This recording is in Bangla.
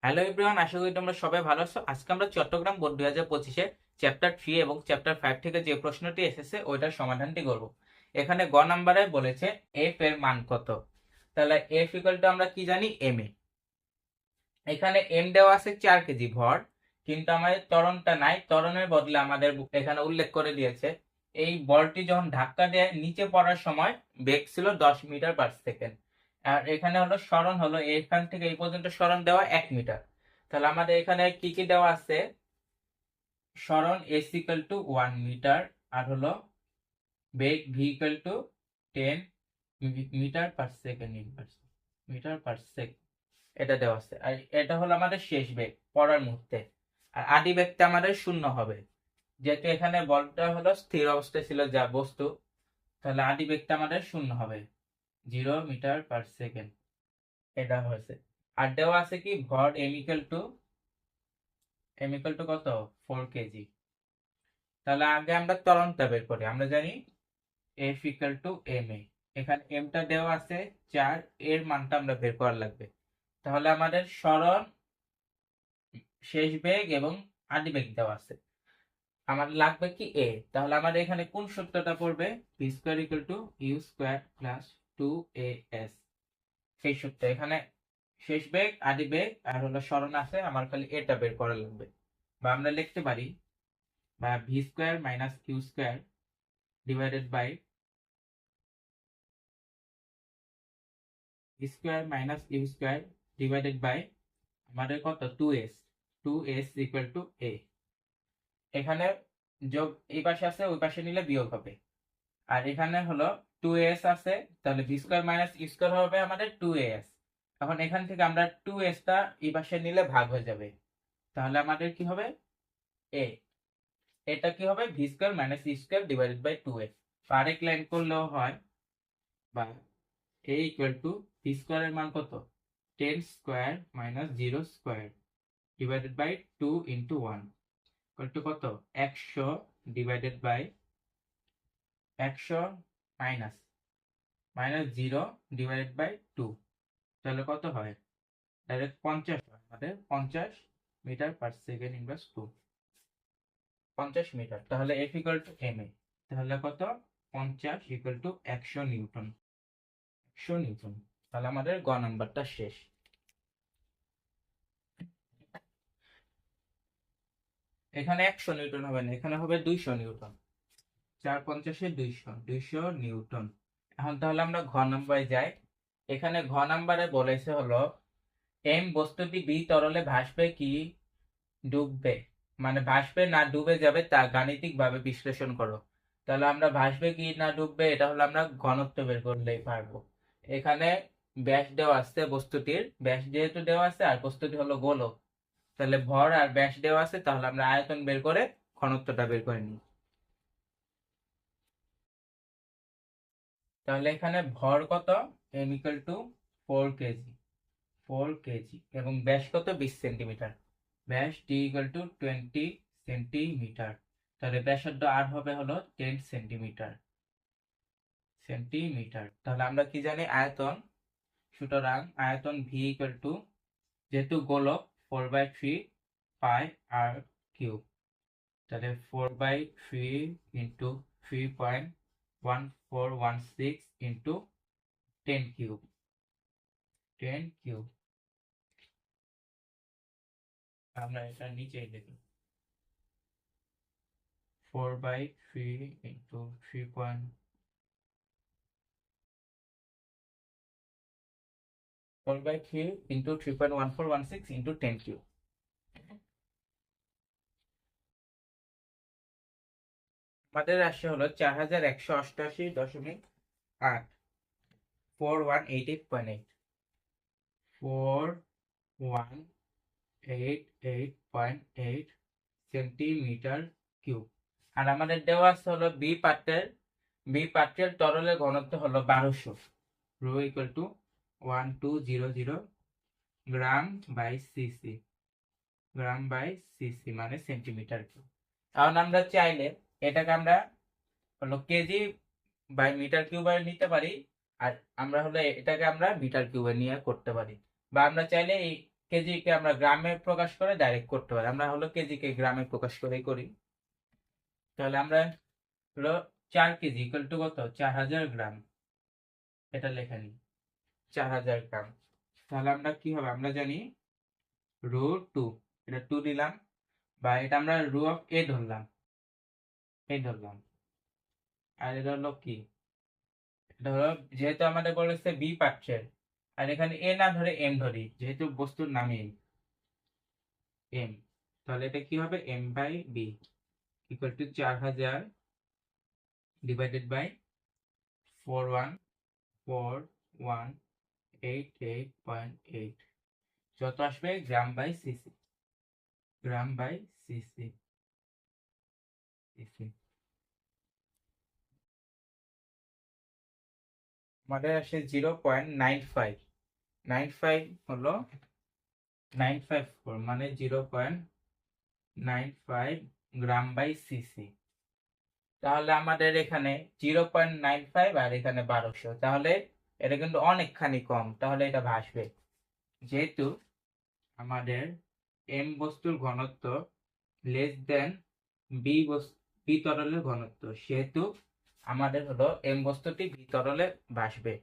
হ্যালো এভরিওয়ান, আশা করি তোমরা সবাই ভালো আছো। আজকে আমরা চট্টগ্রাম বোর্ড 2025-এ চ্যাপ্টার 3 এবং চ্যাপ্টার 5 থেকে যে প্রশ্নটি এসেছে ওইটার সমাধানটি করব। এখানে গ নাম্বারে বলেছে এফ এর মান কত। তাহলে এফ ইকুয়াল টু আমরা কি জানি, এম এ। এখানে এম দেওয়া আছে 4 কেজি ভর, কিন্তু আমাদের ত্বরণটা নাই। ত্বরণের বদলে আমাদের এখানে উল্লেখ করে দিয়েছে এই বলটি যখন ধাক্কা দেয় নিচে পড়ার সময় বেগ ছিল 10 মিটার পার সেকেন্ড। আর এখানে হলো সরণ, হলো এখান থেকে এই পর্যন্ত সরণ দেওয়া 1 মিটার। তাহলে আমাদের এখানে কি কি দেওয়া আছে, সরণ এস ইকুয়াল টু 1 মিটার, আর হলো বেগ V equal to 10 metre per second, metre per second এটা দেওয়া আছে। আর এটা হলো আমাদের শেষ বেগ পড়ার মুহূর্তে। আর আদি বেগটা আমাদের শূন্য হবে, যেহেতু এখানে বলটা হলো স্থির অবস্থায় ছিল যা বস্তু, তাহলে আদি বেগটা আমাদের শূন্য হবে, 0 মিটার পার সেকেন্ড এটা হয়েছে। আর দেওয়া আছে কি ভর এম ইকুয়াল টু কত, 4 কেজি। তাহলে আগে আমরা ত্বরণটা বের করি। আমরা জানি এফ ইকুয়াল টু এম এ। এখানে এমটা দেওয়া আছে 4, এর মানটা আমরা বের করা লাগবে। তাহলে আমাদের সরণ, শেষ বেগ এবং আদি বেগ দেওয়া আছে, আমাদের লাগবে কি এ। তাহলে আমাদের এখানে কোন সূত্রটা পড়বে, V square equal to U square plus 2as। সেই সূত্র এখানে শেষ বেগ, আদি বেগ আর হলো সরণ আছে, আমার খালি এটা বের করা লাগবে। বা আমরা লিখতে পারি বা V square minus Q square divided by square minus U square divided by আমাদের কত, 2s ইকুয়াল টু এ। এখানে যোগ এই পাশে আছে, ওই পাশে নিলে বিয়োগ হবে। আর এখানে হলো 2s আছে, তাহলে V square minus U square হবে আমাদের 2as। এখন এখান থেকে আমরা 2s টা এই পাশে নিলে ভাগ হয়ে যাবে, তাহলে আমাদের কি হবে, এ। এটা কি হবে, V square minus U square divided by 2s। আরেক লাইন করলেও হয়, বা a ইকুয়াল টু ভি স্কোয়ারের মান কত, 10 square minus 0 square divided by 2 into 1 equal to কত, 100 divided by 100 minus minus 0 divided by 2। তাহলে কত হয়, ডাইরেক্ট 50 হয় আমাদের, 50 metre per second inverse 2, 50 metre. তাহলে F equal to M A. তাহলে কত, 50 ইকুয়াল টু 100 নিউটন, 100 নিউটন। তাহলে আমাদের গ নাম্বারটা শেষ। এখানে 100 নিউটন হবে না, এখানে হবে 200 নিউটন। 4×50 200 নিউটন। এখন তাহলে আমরা ঘ নাম্বারে যাই। এখানে ঘ নাম্বারে বলেছে হলো এম বস্তুটি বি তরলে ভাসবে কি ডুববে, মানে ভাসবে না ডুবে যাবে তা গাণিতিক ভাবে বিশ্লেষণ করো। তাহলে আমরা ভাসবে কি না ডুববে এটা হলো আমরা ঘনত্ব বের করলেই পারবো। এখানে ব্যাস দেওয়া আছে, বস্তুটির ব্যাস যেহেতু দেওয়া আছে আর বস্তুটি হলো গোলক, তাহলে ভর আর ব্যাস দেওয়া আছে, তাহলে আমরা আয়তন বের করে ঘনত্বটা বের করে নিই। তাহলে এখানে ভর কত, M equal to 4 KG, 4 KG, এবং ব্যাস কত, 20 সেন্টিমিটার। ব্যাস ডি ইকুয়াল টু 20 সেন্টিমিটার। তাহলে ব্যাসার্ধ আর হবে হলো 10 সেন্টিমিটার, সেন্টিমিটার। তাহলে আমরা কি জানি, আয়তন। সুতরাং আয়তন ভি ইকুয়াল টু, যেহেতু গোলক, 4/3 পাই আর কিউব। তাহলে 4/3 ইন্টু 3.1416 ইন্টু 10 কিউব, 10 কিউব। আমরা এটা নিচেই লিখি, 4/3 ইন্টু 3 4/3 ইন্টু 3.1416 ইন্টু 10 কিউব। আমাদের রাশি হলো 4188.8, 4188.8, 4188.8 সেন্টিমিটার কিউব। আর আমাদের দেওয়া আছে হলো বি পাত্রের তরলের ঘনত্ব হলো 1200, rho equal to 1200 gram by CC, gram by CC মানে সেন্টিমিটার কিউব। এখন আমরা চাইলে এটাকে আমরা হলো কেজি বাই মিটার কিউবে নিতে পারি, আর আমরা হলো এটাকে আমরা মিটার কিউবে নিয়ে করতে পারি। বা আমরা চাইলে এই কেজিকে আমরা গ্রামে প্রকাশ করে ডাইরেক্ট করতে পারি। আমরা হলো কেজিকে গ্রামে প্রকাশ করেই করি। তাহলে আমরা হলো 4 কেজি ইকুয়াল টু কত, 4000 গ্রাম, এটা লেখা নিই 4000 গ্রাম। তাহলে আমরা কি হবে, আমরা জানি রো 2, এটা 2 দিলাম, বা এটা আমরা রো অফ এ ধরলাম, আর এটা হলো কি, এটা হলো যেহেতু আমাদের বলেছে বি পাচ্ছের, আর এখানে এ না ধরে এম ধরি, যেহেতু বস্তুর নাম এম, তাহলে এটা কি হবে, M by B equal to 4000 divided by 41418.8 যত আসবে gram by CC, gram by CC. আমাদের আসে 0.95, 95 হলো 954 মানে 0.95 গ্রাম বাই সিসি। তাহলে আমাদের এখানে 0.95 আর এখানে 1200, তাহলে এটা কিন্তু অনেকখানি কম, তাহলে এটা ভাসবে। যেহেতু আমাদের এম বস্তুর ঘনত্ব লেস দেন বি তরলের ঘনত্ব, সেহেতু আমাদের হলো এম বস্তুটি বি তরলে ভাসবে।